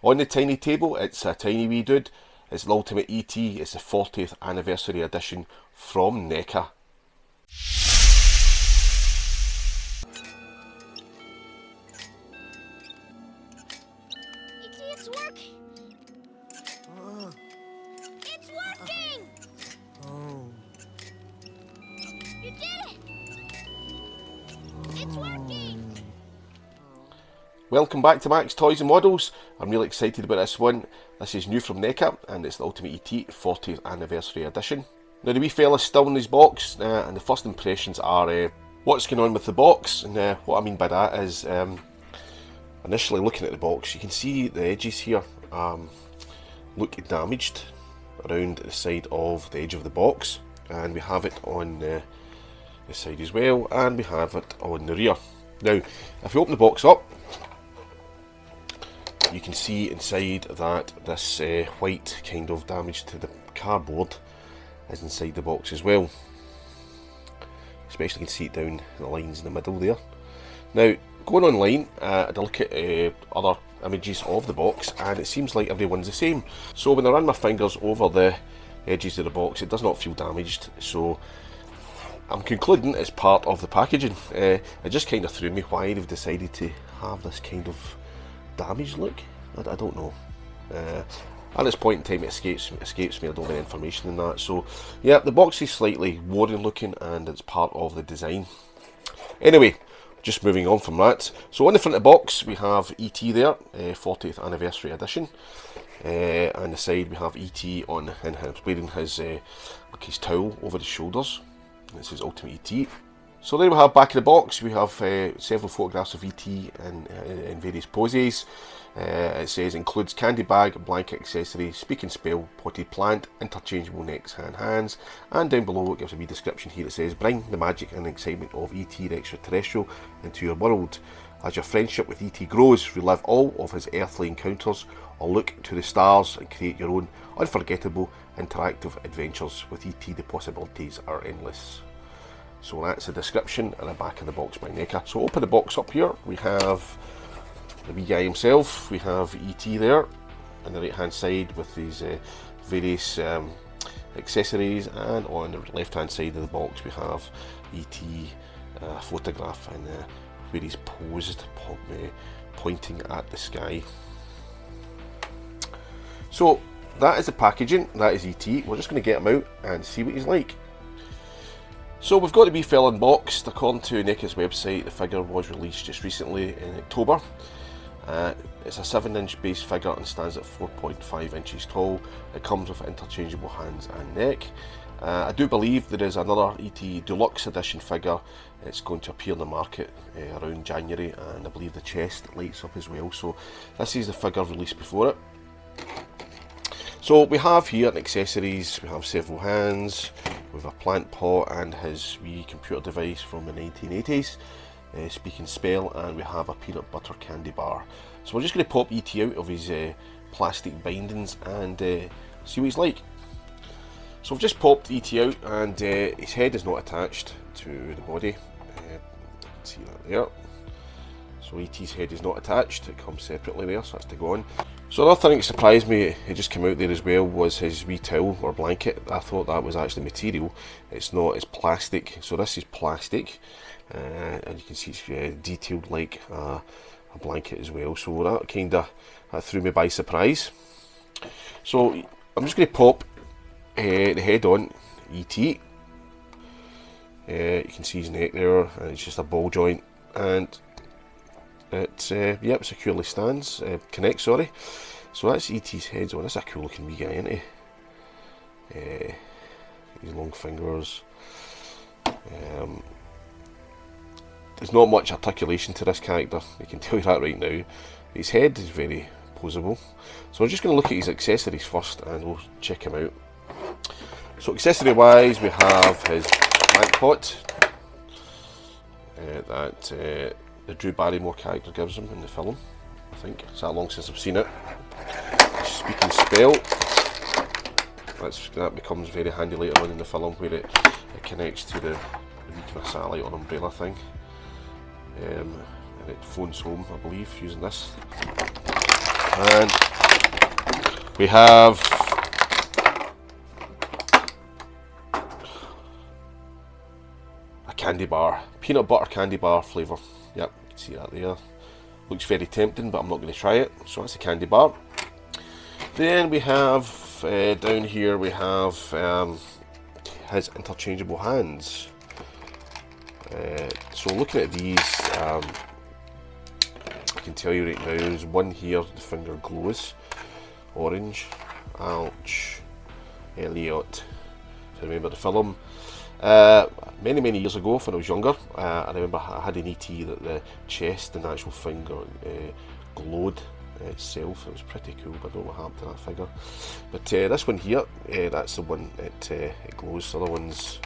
On the tiny table, it's a tiny wee dude. It's the Ultimate ET. It's the 40th anniversary edition from NECA. ET, it's working! It's working! Oh. You did it! It's working! Welcome back to Max Toys and Models. I'm really excited about this one. This is new from NECA and it's the Ultimate ET 40th Anniversary Edition. Now the wee fella's still in his box and the first impressions are what's going on with the box, and what I mean by that is initially looking at the box you can see the edges here look damaged around the side of the edge of the box, and we have it on the side as well, and we have it on the rear. Now if we open the box up, you can see inside that this white kind of damage to the cardboard is inside the box as well. Especially you can see it down the lines in the middle there. Now, going online, I had a look at other images of the box, and it seems like everyone's the same. So when I run my fingers over the edges of the box, it does not feel damaged. So I'm concluding it's part of the packaging. It just kind of threw me why they've decided to have this kind of damaged look. I don't know. At this point in time it escapes me, I don't have any information in that. So yeah, the box is slightly worn looking and it's part of the design. Anyway, just moving on from that. So on the front of the box we have ET there, 40th Anniversary Edition. On the side we have ET on, and he's wearing his towel over his shoulders. This is Ultimate ET. So there we have back of the box, we have several photographs of ET in various poses. It says includes candy bag, blanket accessory, speak and spell, potted plant, interchangeable necks and hands, and down below it gives a wee description here. It says bring the magic and excitement of ET the Extra-Terrestrial into your world. As your friendship with ET grows, relive all of his earthly encounters or look to the stars and create your own unforgettable interactive adventures. With ET the possibilities are endless. So that's the description and the back of the box by NECA. So open the box up here, we have the wee guy himself, we have ET there on the right hand side with these various accessories, and on the left hand side of the box we have ET photograph and where he's posed pointing at the sky. So that is the packaging, that is ET. We're just going to get him out and see what he's like. So we've got the wee fella unboxed. According to NECA's website, the figure was released just recently in October. It's a 7-inch base figure and stands at 4.5 inches tall. It comes with interchangeable hands and neck. I do believe there is another ET Deluxe Edition figure. It's going to appear in the market around January, and I believe the chest lights up as well. So this is the figure released before it. So we have here accessories, we have several hands, with a plant pot and his wee computer device from the 1980s, speak and spell, and we have a peanut butter candy bar. So we're just going to pop ET out of his plastic bindings and see what he's like. So we've just popped ET out, and his head is not attached to the body. See that there. So ET's head is not attached, it comes separately there, so that's to go on. So another thing that surprised me, it just came out there as well, was his wee towel or blanket. I thought that was actually material. It's not, it's plastic. So this is plastic, and you can see it's detailed like a blanket as well. So that threw me by surprise. So I'm just going to pop the head on ET. You can see his neck there, and it's just a ball joint, and it yep, securely stands, connects, sorry. So that's ET's head on. That's a cool looking wee guy, isn't he? His long fingers. There's not much articulation to this character, I can tell you that right now. His head is very posable. So we're just going to look at his accessories first and we'll check him out. So accessory wise, we have his plant pot that the Drew Barrymore character gives him in the film, I think. It's that long since I've seen it. Speak and spell. That becomes very handy later on in the film, where it connects to the wee kind of satellite or umbrella thing. And it phones home, I believe, using this. And We have a candy bar, peanut butter candy bar flavour. Yep, you can see that there. Looks very tempting, but I'm not going to try it. So that's a candy bar. Then we have down here we have his interchangeable hands. So looking at these, I can tell you right now, there's one here, the finger glows orange. Ouch. Elliot, if I remember the film. Many years ago, when I was younger, I remember I had an ET that the chest and the actual finger glowed itself. It was pretty cool, but I don't know what happened to that figure. But this one here, that's the one that it glows. The other ones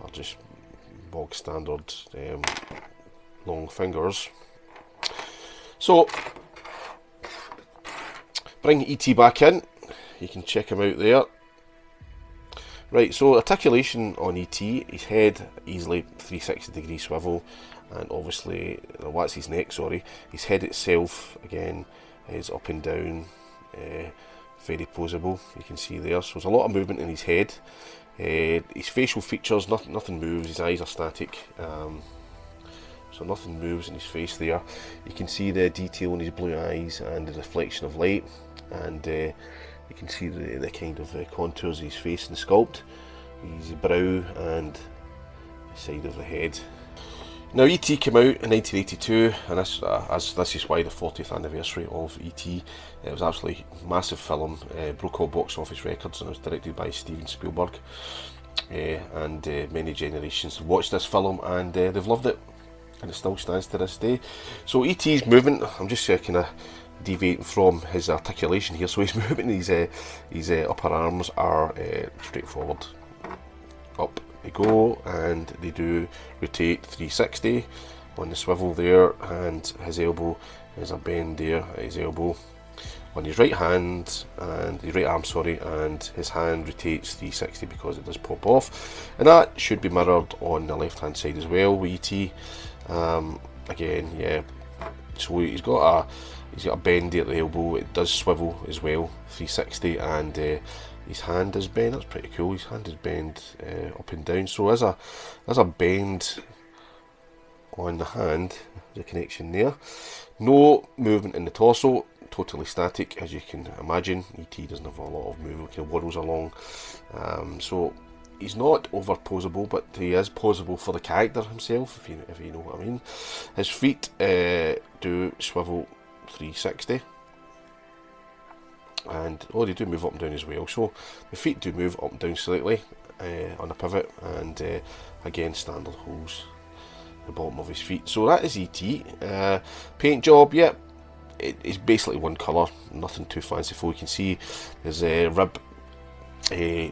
are just bog standard long fingers. So, bring ET back in. You can check him out there. Right, so articulation on ET, his head easily 360 degree swivel, and obviously, well, that's his neck, sorry. His head itself, again, is up and down, very posable, you can see there. So there's a lot of movement in his head. His facial features, nothing moves, his eyes are static, so nothing moves in his face there. You can see the detail in his blue eyes and the reflection of light, and you can see the kind of contours of his face and sculpt, his brow and the side of the head. Now ET came out in 1982, and this is why the 40th anniversary of ET. It was absolutely massive film, broke all box office records, and it was directed by Steven Spielberg. And many generations have watched this film, and they've loved it, and it still stands to this day. So ET's movement, I'm just kind of deviating from his articulation here. So his movement, his upper arms are straightforward. Up they go, and they do rotate 360 on the swivel there, and his elbow is a bend there at his elbow on his right hand, and his right arm, sorry, and his hand rotates 360 because it does pop off, and that should be mirrored on the left hand side as well with ET. Again, yeah, so he's got a bend at the elbow, it does swivel as well 360, and his hand is bent. That's pretty cool. His hand is bent up and down, so there's a bend on the hand, the connection there. No movement in the torso, totally static as you can imagine. ET doesn't have a lot of movement, kind of waddles along, so he's not over posable, but he is posable for the character himself, if you know what I mean. His feet do swivel 360, and they do move up and down as well. So the feet do move up and down slightly on a pivot, and again standard holds the bottom of his feet. So that is ET. Paint job, yeah, it is basically one colour, nothing too fanciful. You can see there's a rib, the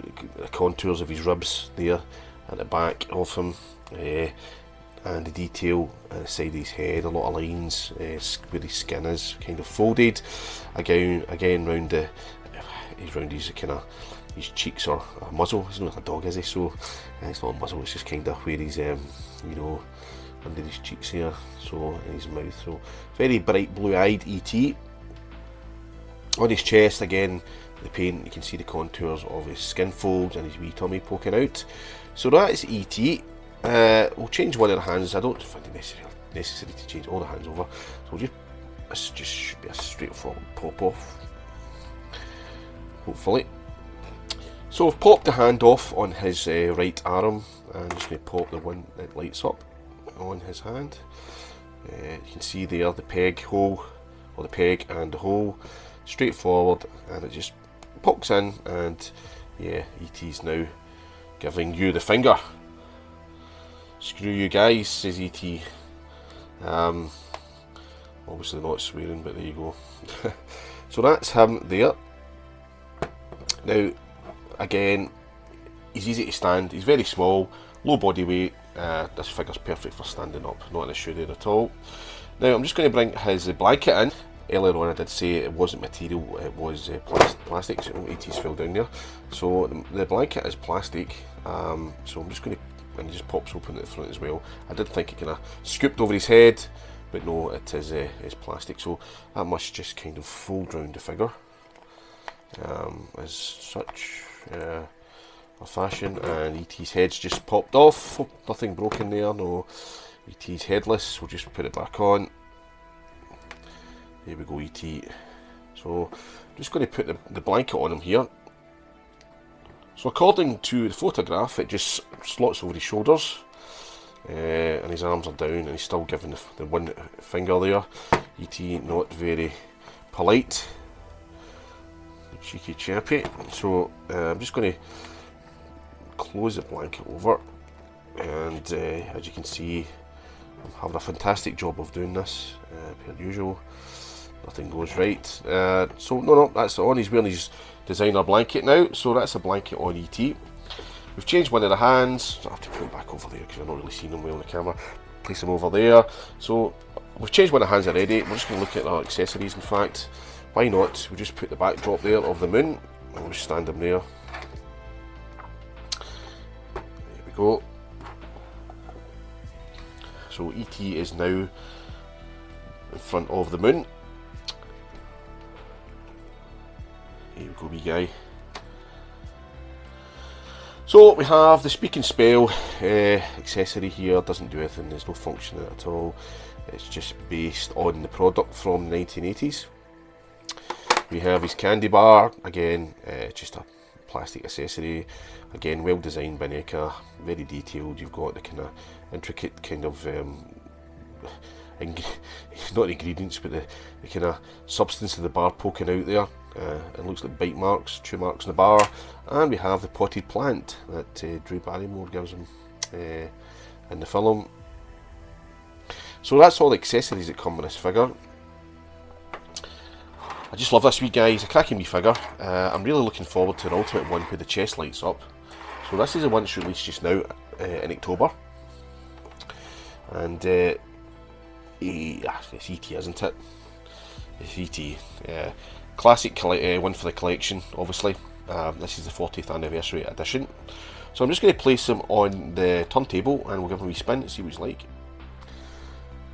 contours of his ribs there at the back of him, and the detail at the side of his head, a lot of lines where his skin is kind of folded. Again round his kind of his cheeks or a muzzle. He's not like a dog, is he? So it's not a muzzle. It's just kind of where he's under his cheeks here, so in his mouth. So very bright blue-eyed ET. On his chest, again, the paint, you can see the contours of his skin folds and his wee tummy poking out. So that is ET. We'll change one of the hands. I don't find it necessary to change all the hands over, so this just should be a straightforward pop off, hopefully. So I've popped the hand off on his right arm, and I'm just going to pop the one that lights up on his hand. You can see there the peg hole, or the peg and the hole, straightforward, and it just pokes in, and yeah, ET's now giving you the finger. Screw you guys, says ET. Obviously not swearing, but there you go. So that's him there. Now, again, he's easy to stand, he's very small, low body weight. This figure's perfect for standing up, not an issue there at all. Now I'm just going to bring his blanket in. Earlier on I did say it wasn't material, it was plastic, so ET's fell down there. So the blanket is plastic, so I'm just going to, and he just pops open at the front as well. I did think it kind of scooped over his head, but no, it is plastic, so that must just kind of fold round the figure. as such a fashion, and ET's head's just popped off. Nothing broken there, no. ET's headless, we'll just put it back on. There we go, ET. So I'm just going to put the blanket on him here. So according to the photograph, it just slots over his shoulders, and his arms are down, and he's still giving the one finger there. ET not very polite, cheeky chappy. So I'm just going to close the blanket over, and as you can see, I'm having a fantastic job of doing this, per usual. Nothing goes right. So no, that's on. He's wearing his designer blanket now, so that's a blanket on ET. We've changed one of the hands. I have to put him back over there because I'm not really seeing him well on the camera. Place him over there. So we've changed one of the hands already. We're just going to look at our accessories. In fact, why not? We'll just put the backdrop there of the moon, and we'll just stand him there. There we go. So ET is now in front of the moon. Here we go, wee guy. So we have the speak and spell accessory here. Doesn't do anything, there's no function in it at all. It's just based on the product from the 1980s. We have his candy bar, again, just a plastic accessory. Again, well designed by NECA, very detailed. You've got the kind of intricate kind of not ingredients, but the kind of substance of the bar poking out there. It looks like bite marks, chew marks on the bar, and we have the potted plant that Drew Barrymore gives him in the film. So that's all the accessories that come with this figure. I just love this wee guy, he's a cracking wee figure. I'm really looking forward to an ultimate one where the chest lights up. So this is the one that's released just now in October. And it's ET, isn't it? It's ET. Classic one for the collection, obviously. This is the 40th anniversary edition. So I'm just going to place him on the turntable and we'll give him a wee spin and see what he's like.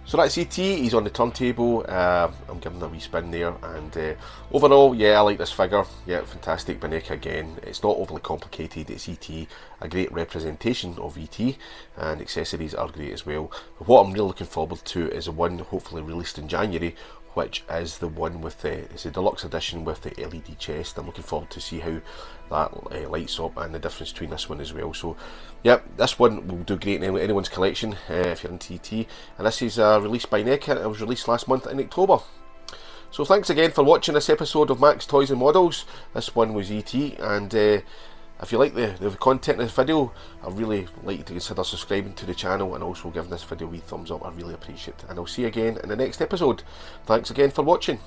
So that's ET, he's on the turntable. I'm giving him a wee spin there, and overall, yeah, I like this figure. Yeah, fantastic. NECA again. It's not overly complicated. It's ET, a great representation of ET, and accessories are great as well. But what I'm really looking forward to is the one hopefully released in January, which is the one with it's a deluxe edition with the LED chest. I'm looking forward to see how that lights up and the difference between this one as well. So yeah, this one will do great in anyone's collection if you're into ET. And this is released by NECA. It was released last month in October. So thanks again for watching this episode of Max Toys and Models. This one was ET, and if you like the content of this video, I'd really like you to consider subscribing to the channel and also giving this video a wee thumbs up. I really appreciate it. And I'll see you again in the next episode. Thanks again for watching.